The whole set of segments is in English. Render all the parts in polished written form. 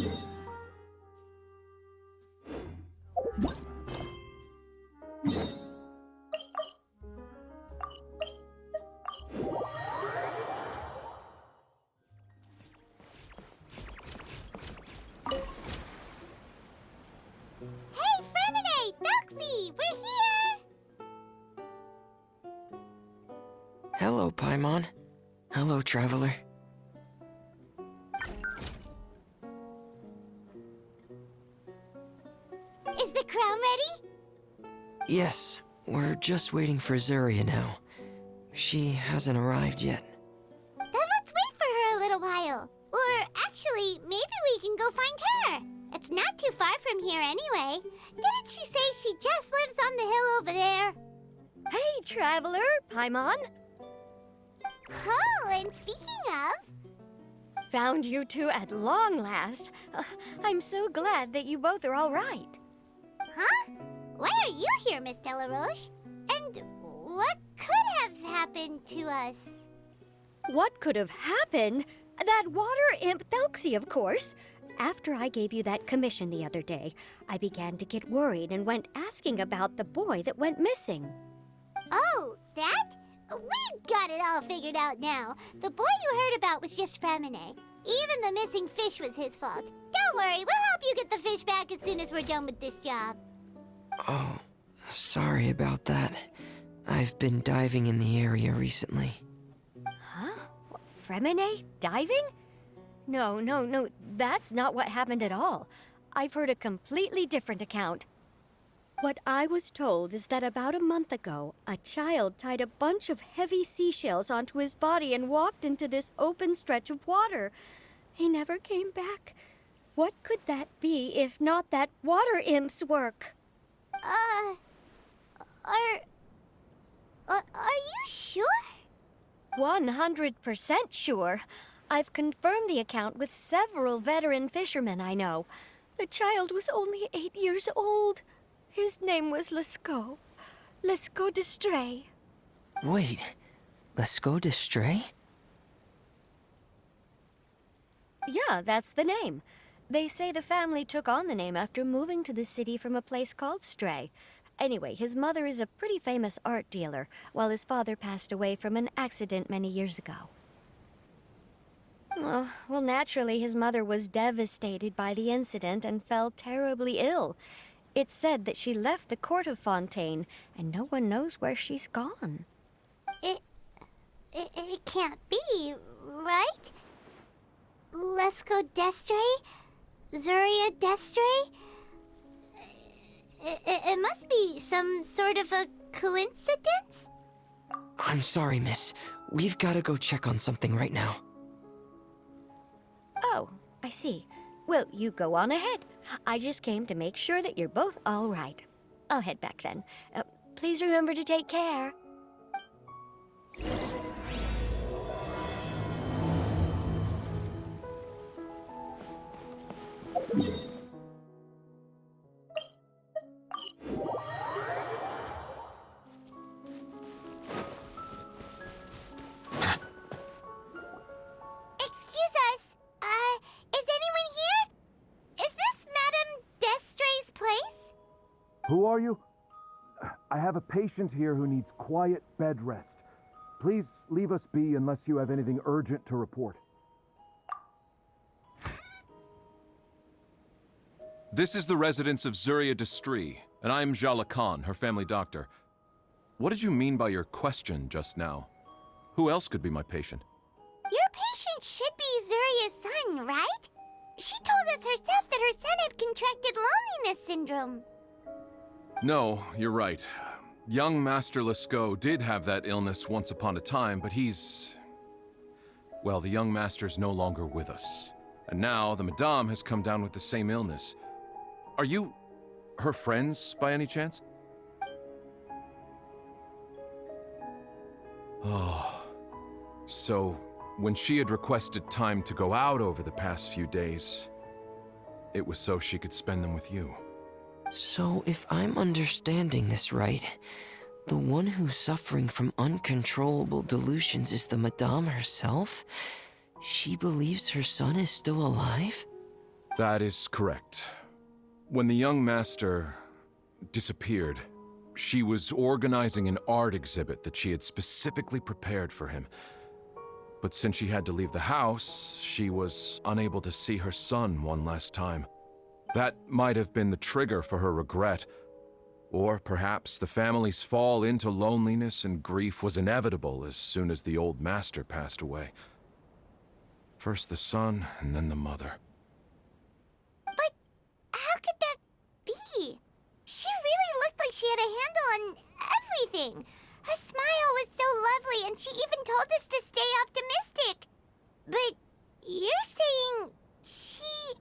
Hey, Frenade! Thelxie! We're here! Hello, Paimon. Hello, Traveler. Is the crown ready? Yes, we're just waiting for Zuria now. She hasn't arrived yet. Then let's wait for her a little while. Or actually, maybe we can go find her. It's not too far from here anyway. Didn't she say she just lives on the hill over there? Hey, Traveler, Paimon. Oh, and speaking of... Found you two at long last. I'm so glad that you both are all right. Huh? Why are you here, Miss Delaroche? And what could have happened to us? What could have happened? That water imp Thelxie, of course. After I gave you that commission the other day, I began to get worried and went asking about the boy that went missing. Oh, that? We've got it all figured out now. The boy you heard about was just Fremine. Even the missing fish was his fault. Don't worry, we'll help you get the fish back as soon as we're done with this job. Oh, sorry about that. I've been diving in the area recently. Huh? What, Fremine? Diving? No, that's not what happened at all. I've heard a completely different account. What I was told is that about a month ago, a child tied a bunch of heavy seashells onto his body and walked into this open stretch of water. He never came back. What could that be if not that water imp's work? Are you sure? 100% sure. I've confirmed the account with several veteran fishermen I know. The child was only 8 years old. His name was Lescaut. Lescaut d'Estray. Wait, Lescaut d'Estray? Yeah, that's the name. They say the family took on the name after moving to the city from a place called Stray. Anyway, his mother is a pretty famous art dealer, while his father passed away from an accident many years ago. Oh, well, naturally, his mother was devastated by the incident and fell terribly ill. It's said that she left the court of Fontaine, and no one knows where she's gone. It can't be, right? Lescaut d'Estray? Zuria d'Estray? It must be some sort of a coincidence? I'm sorry, miss. We've got to go check on something right now. Oh, I see. Well, you go on ahead. I just came to make sure that you're both all right. I'll head back then. Please remember to take care. Excuse us. Is anyone here? Is this Madame d'Estray's place? Who are you? I have a patient here who needs quiet bed rest. Please leave us be unless you have anything urgent to report. This is the residence of Zuria d'Estray, and I'm Jala Khan, her family doctor. What did you mean by your question just now? Who else could be my patient? Your patient should be Zuria's son, right? She told us herself that her son had contracted loneliness syndrome. No, you're right. Young Master Lescaut did have that illness once upon a time, but well, the young master's no longer with us. And now the Madame has come down with the same illness. Are you her friends, by any chance? Oh, so when she had requested time to go out over the past few days, it was so she could spend them with you. So, if I'm understanding this right, the one who's suffering from uncontrollable delusions is the Madame herself? She believes her son is still alive? That is correct. When the young master disappeared, she was organizing an art exhibit that she had specifically prepared for him. But since she had to leave the house, she was unable to see her son one last time. That might have been the trigger for her regret. Or perhaps the family's fall into loneliness and grief was inevitable as soon as the old master passed away. First the son, and then the mother. But how could that be? She really looked like she had a handle on everything. Her smile was so lovely, and she even told us to stay optimistic. But you're saying she...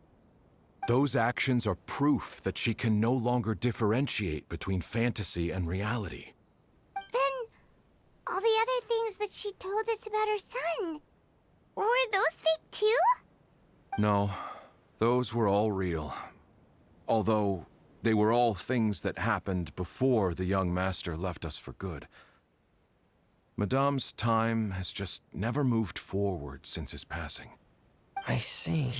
Those actions are proof that she can no longer differentiate between fantasy and reality. Then all the other things that she told us about her son, were those fake too? No, those were all real. Although they were all things that happened before the young master left us for good. Madame's time has just never moved forward since his passing. I see.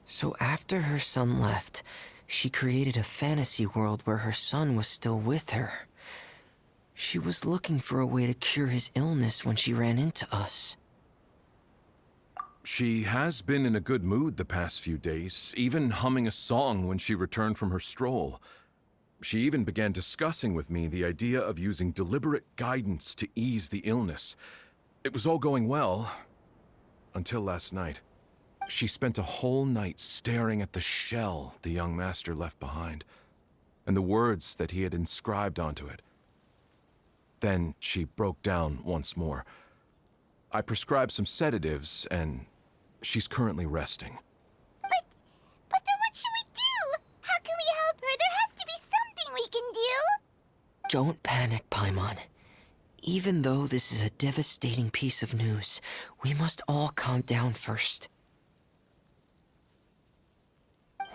So after her son left, she created a fantasy world where her son was still with her. She was looking for a way to cure his illness when she ran into us. She has been in a good mood the past few days, even humming a song when she returned from her stroll. She even began discussing with me the idea of using deliberate guidance to ease the illness. It was all going well, until last night. She spent a whole night staring at the shell the young master left behind, and the words that he had inscribed onto it. Then she broke down once more. I prescribed some sedatives, and she's currently resting. But then what should we do? How can we help her? There has to be something we can do. Don't panic, Paimon. Even though this is a devastating piece of news, we must all calm down first.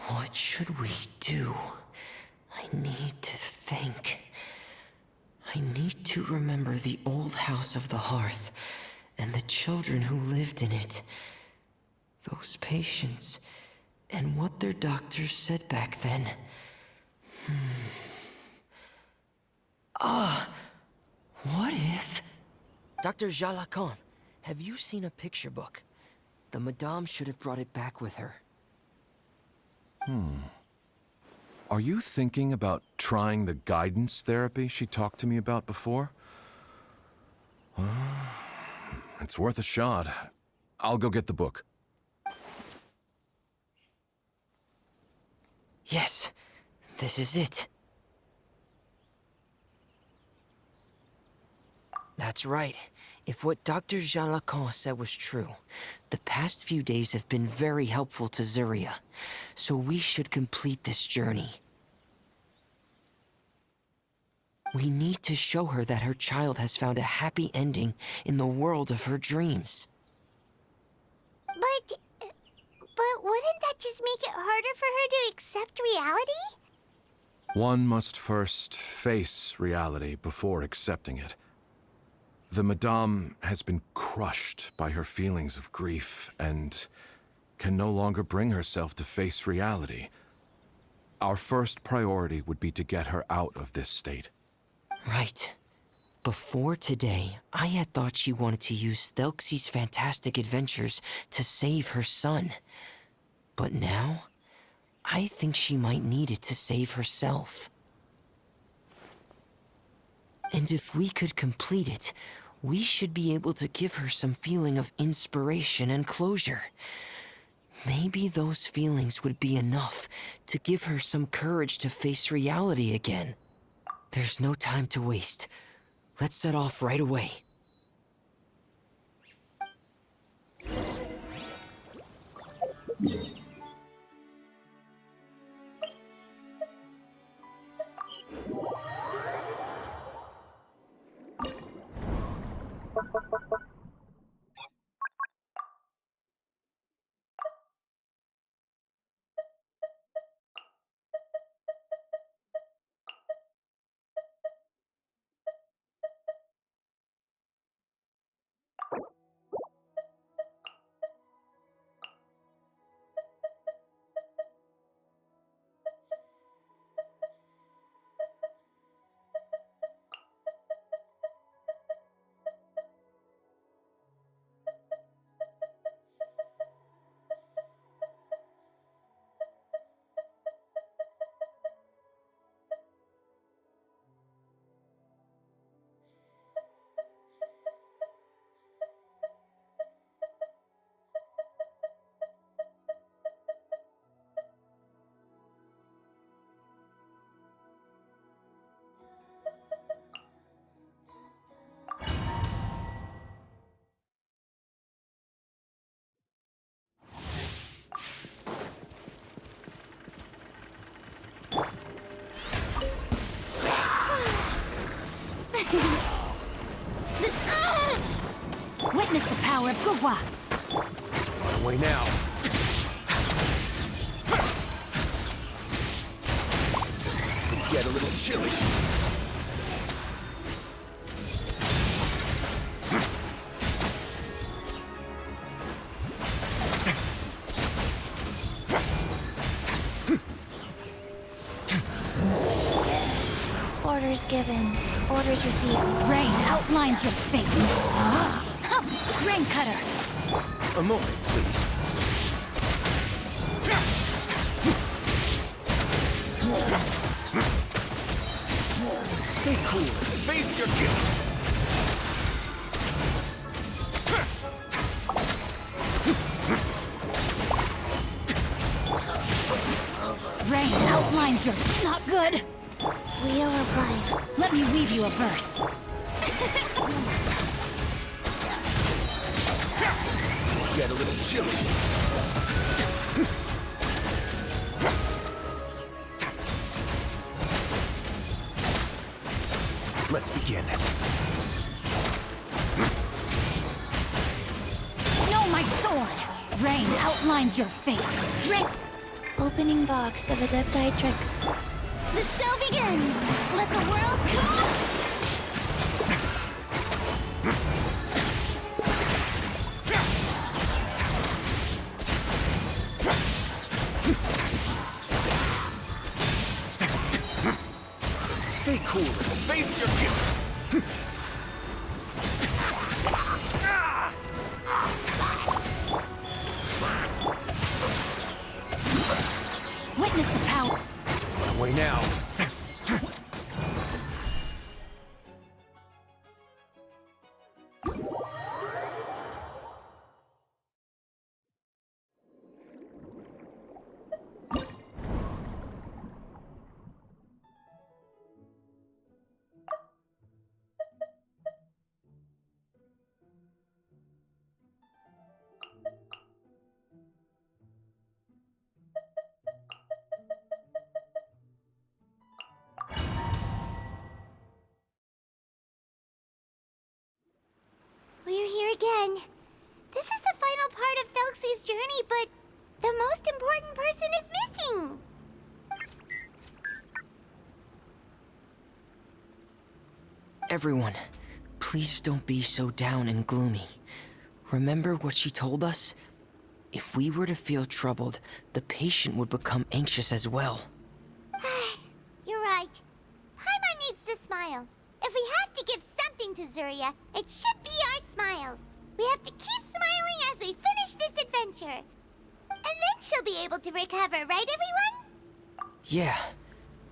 What should we do? I need to think. I need to remember the old house of the hearth and the children who lived in it. Those patients and what their doctors said back then. What if... Dr. Jalacan, have you seen a picture book? The Madame should have brought it back with her. Are you thinking about trying the guidance therapy she talked to me about before? It's worth a shot. I'll go get the book. Yes, this is it. That's right. If what Dr. Jean Lacan said was true, the past few days have been very helpful to Zuria, so we should complete this journey. We need to show her that her child has found a happy ending in the world of her dreams. But wouldn't that just make it harder for her to accept reality? One must first face reality before accepting it. The Madame has been crushed by her feelings of grief and can no longer bring herself to face reality. Our first priority would be to get her out of this state. Right. Before today, I had thought she wanted to use Thelxie's fantastic adventures to save her son. But now, I think she might need it to save herself. And if we could complete it, we should be able to give her some feeling of inspiration and closure. Maybe those feelings would be enough to give her some courage to face reality again. There's no time to waste. Let's set off right away. power of Gugwa. On the way now. It's going to get a little chilly. Orders given. Orders received. Rain outlines your fate. Rain Cutter. A moment, please. Stay cool. Face your guilt. Rain outlines your not good. Wheel of life. Let me weave you a verse. It's going to get a little chilly. Let's begin. Know my sword. Rain outlines your fate. Rain. Opening box of Adepti tricks. The show begins! Let the world come on! Stay cool and face your guilt. Witness the power. Way now. We're here again. This is the final part of Thelxie's journey, but the most important person is missing. Everyone, please don't be so down and gloomy. Remember what she told us? If we were to feel troubled, the patient would become anxious as well. You're right. Paimon needs to smile. If we have to give something to Zuria, it should be our smiles. We have to keep smiling as we finish this adventure. And then she'll be able to recover, right, everyone? Yeah,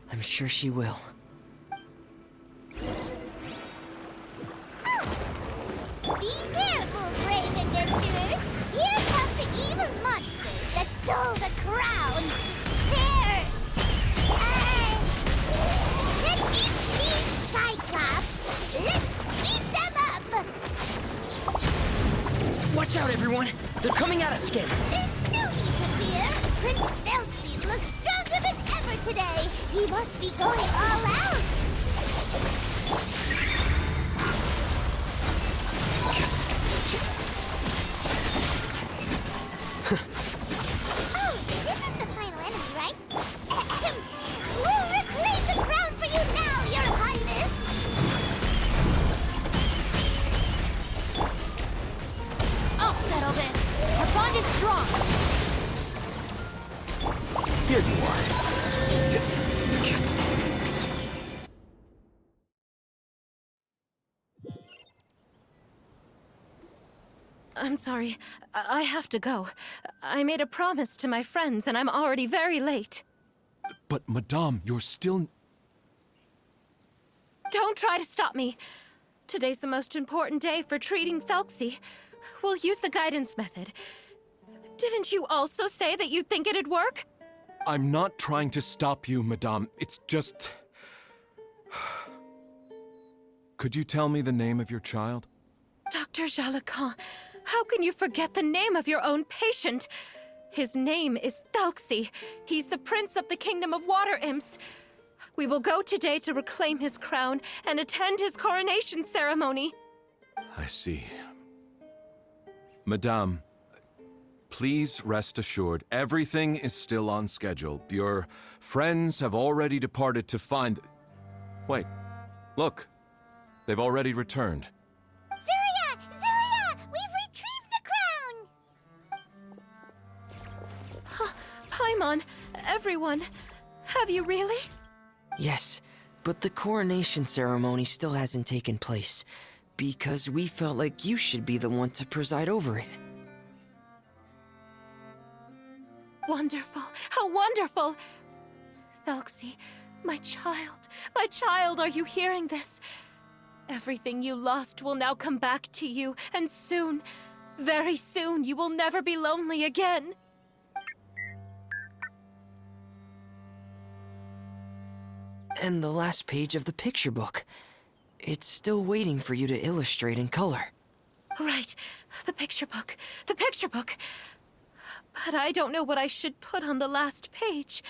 I'm sure she will. Be careful, brave adventurers! Here comes the evil monsters that stole the crown! There! These Cyclops! Let's beat them up! Watch out, everyone! They're coming at us again! There's no need to fear! Prince Thelxie looks stronger than ever today! He must be going all out! Oh, this is the final enemy, right? We'll reclaim the crown for you now, Your Highness! I'll settle this. Our bond is strong. Here you are. I'm sorry. I have to go. I made a promise to my friends, and I'm already very late. But, Madame, you're still... Don't try to stop me. Today's the most important day for treating Thelxie. We'll use the guidance method. Didn't you also say that you think it'd work? I'm not trying to stop you, Madame. It's just... Could you tell me the name of your child? Dr. Jalacan, how can you forget the name of your own patient? His name is Thelxie. He's the prince of the kingdom of water imps. We will go today to reclaim his crown and attend his coronation ceremony. I see. Madame, please rest assured, everything is still on schedule. Your friends have already departed to find... Wait, look. They've already returned. Zuria! Zuria! We've retrieved the crown! Paimon, everyone, have you really? Yes, but the coronation ceremony still hasn't taken place, because we felt like you should be the one to preside over it. Wonderful, how wonderful! Thelxie, my child, are you hearing this? Everything you lost will now come back to you, and soon, very soon, you will never be lonely again. And the last page of the picture book. It's still waiting for you to illustrate in color. Right, the picture book. But I don't know what I should put on the last page.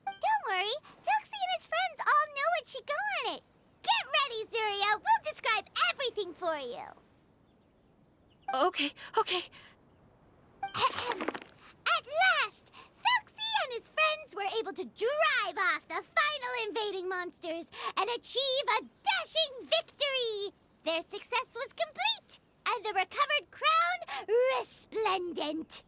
Don't worry, Thelxie and his friends all know what should go on it. Get ready, Zuria. We'll describe everything for you. Okay. At last, Thelxie and his friends were able to drive off the final invading monsters and achieve a dashing victory. Their success was complete, and the recovered crown resplendent.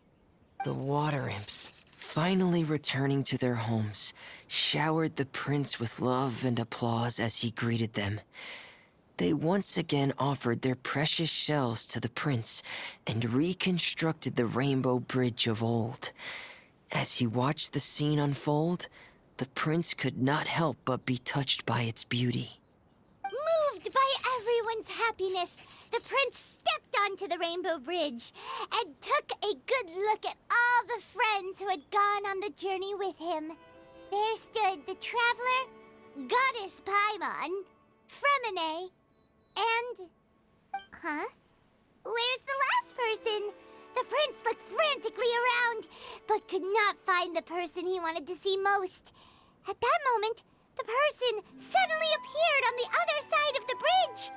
The water imps, finally returning to their homes, showered the prince with love and applause as he greeted them. They once again offered their precious shells to the prince and reconstructed the rainbow bridge of old. As he watched the scene unfold, the prince could not help but be touched by its beauty. Moved by everyone's happiness, the prince stepped onto the rainbow bridge and took a good look at all the friends who had gone on the journey with him. There stood the traveler, Goddess Paimon, Fremine, and... Huh? Where's the last person? The prince looked frantically around, but could not find the person he wanted to see most. At that moment, the person suddenly appeared on the other side of the bridge.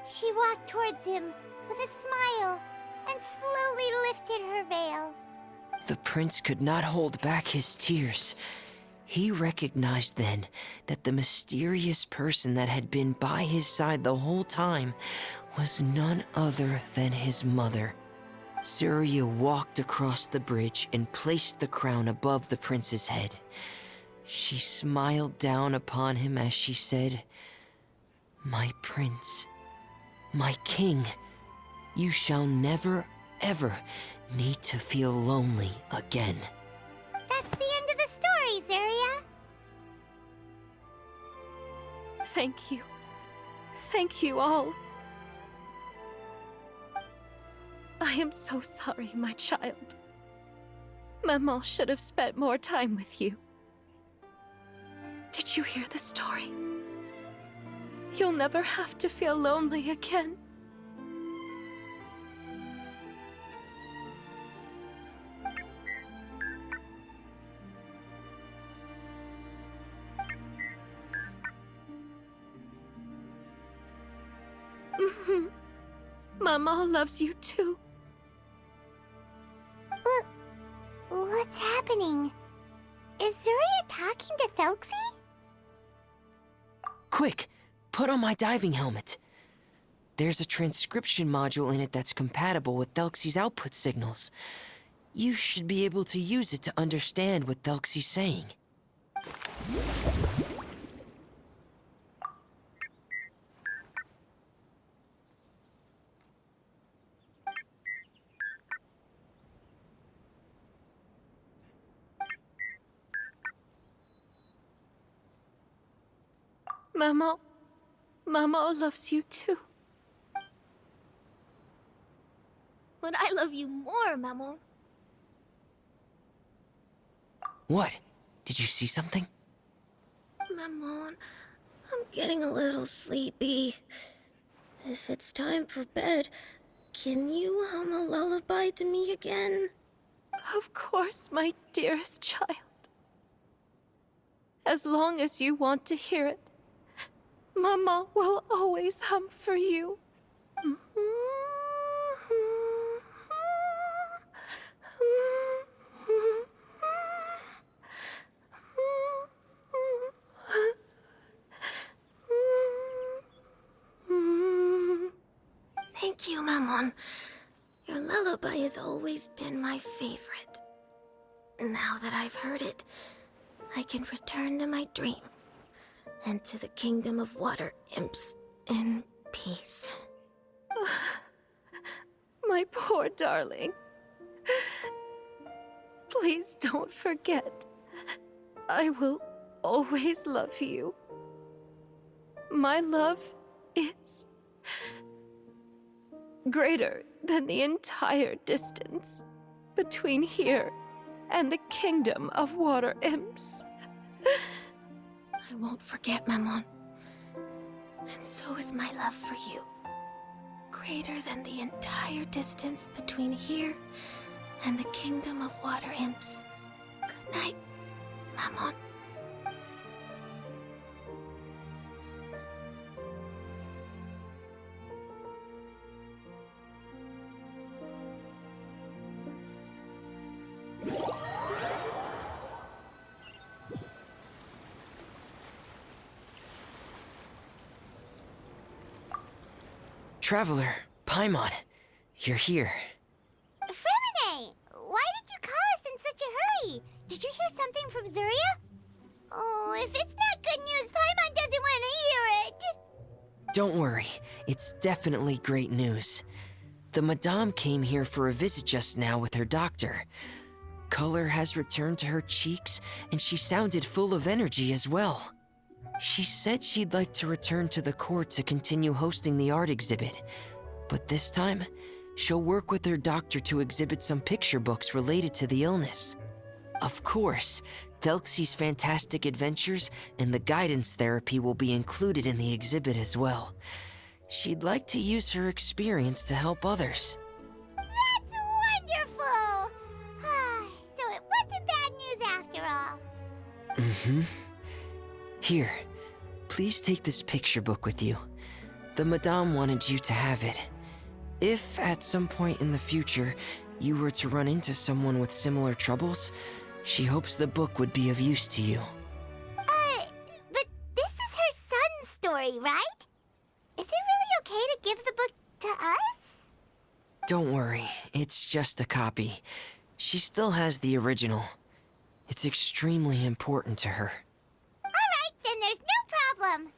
She walked towards him with a smile and slowly lifted her veil. The prince could not hold back his tears. He recognized then that the mysterious person that had been by his side the whole time was none other than his mother. Zuria walked across the bridge and placed the crown above the prince's head. She smiled down upon him as she said, "My prince, my king, you shall never, ever need to feel lonely again." That's the end of the story, Zuria. Thank you. Thank you all. I am so sorry, my child. Maman should have spent more time with you. Did you hear the story? You'll never have to feel lonely again. Mama loves you too. What's happening? Is Zuria talking to Thelxie? Quick, put on my diving helmet. There's a transcription module in it that's compatible with Thelxie's output signals. You should be able to use it to understand what Thelxie's saying. Mama loves you too. But I love you more, Maman. What? Did you see something? Maman, I'm getting a little sleepy. If it's time for bed, can you hum a lullaby to me again? Of course, my dearest child. As long as you want to hear it, Mama will always hum for you. Mammon. Your lullaby has always been my favorite. Now that I've heard it, I can return to my dream and to the kingdom of water imps in peace. My poor darling. Please don't forget. I will always love you. My love is greater than the entire distance between here and the kingdom of water imps. I won't forget, Mammon. And so is my love for you. Greater than the entire distance between here and the kingdom of water imps. Good night, Mammon. Traveler, Paimon, you're here. Fremine, why did you call us in such a hurry? Did you hear something from Zuria? Oh, if it's not good news, Paimon doesn't want to hear it. Don't worry, it's definitely great news. The Madame came here for a visit just now with her doctor. Color has returned to her cheeks, and she sounded full of energy as well. She said she'd like to return to the court to continue hosting the art exhibit. But this time, she'll work with her doctor to exhibit some picture books related to the illness. Of course, Thelxie's fantastic adventures and the guidance therapy will be included in the exhibit as well. She'd like to use her experience to help others. That's wonderful! So it wasn't bad news after all. Mm-hmm. Here, please take this picture book with you. The Madame wanted you to have it. If, at some point in the future, you were to run into someone with similar troubles, she hopes the book would be of use to you. But this is her son's story, right? Is it really okay to give the book to us? Don't worry, it's just a copy. She still has the original. It's extremely important to her. Then there's no problem.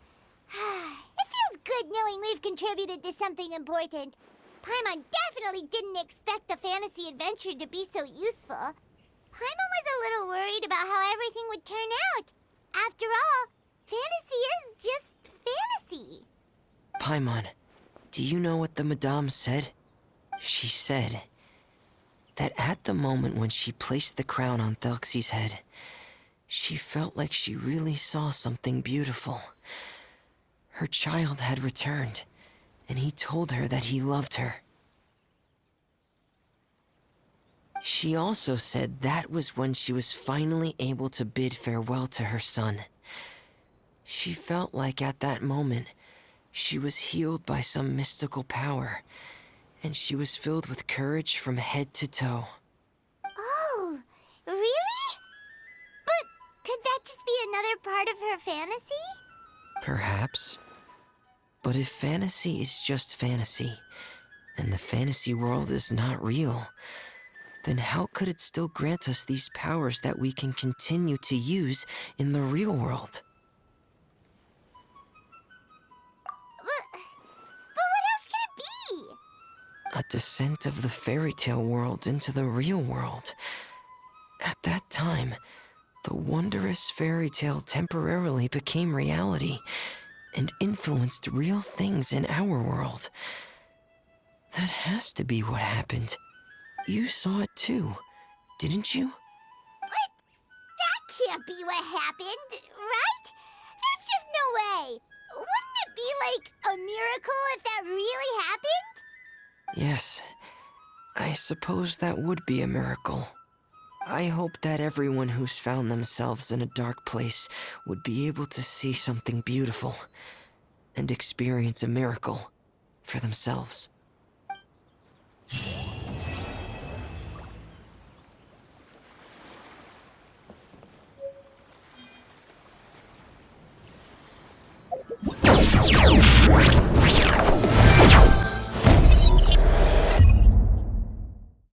It feels good knowing we've contributed to something important. Paimon definitely didn't expect the fantasy adventure to be so useful. Paimon was a little worried about how everything would turn out. After all, fantasy is just fantasy. Paimon, do you know what the Madame said? She said that at the moment when she placed the crown on Thelxie's head, she felt like she really saw something beautiful. Her child had returned, and he told her that he loved her. She also said that was when she was finally able to bid farewell to her son. She felt like at that moment, she was healed by some mystical power, and she was filled with courage from head to toe. Oh, really? Could that just be another part of her fantasy? Perhaps. But if fantasy is just fantasy, and the fantasy world is not real, then how could it still grant us these powers that we can continue to use in the real world? But what else could it be? A descent of the fairy tale world into the real world. At that time, the wondrous fairy tale temporarily became reality and influenced real things in our world. That has to be what happened. You saw it too, didn't you? But that can't be what happened, right? There's just no way. Wouldn't it be like a miracle if that really happened? Yes, I suppose that would be a miracle. I hope that everyone who's found themselves in a dark place would be able to see something beautiful and experience a miracle for themselves.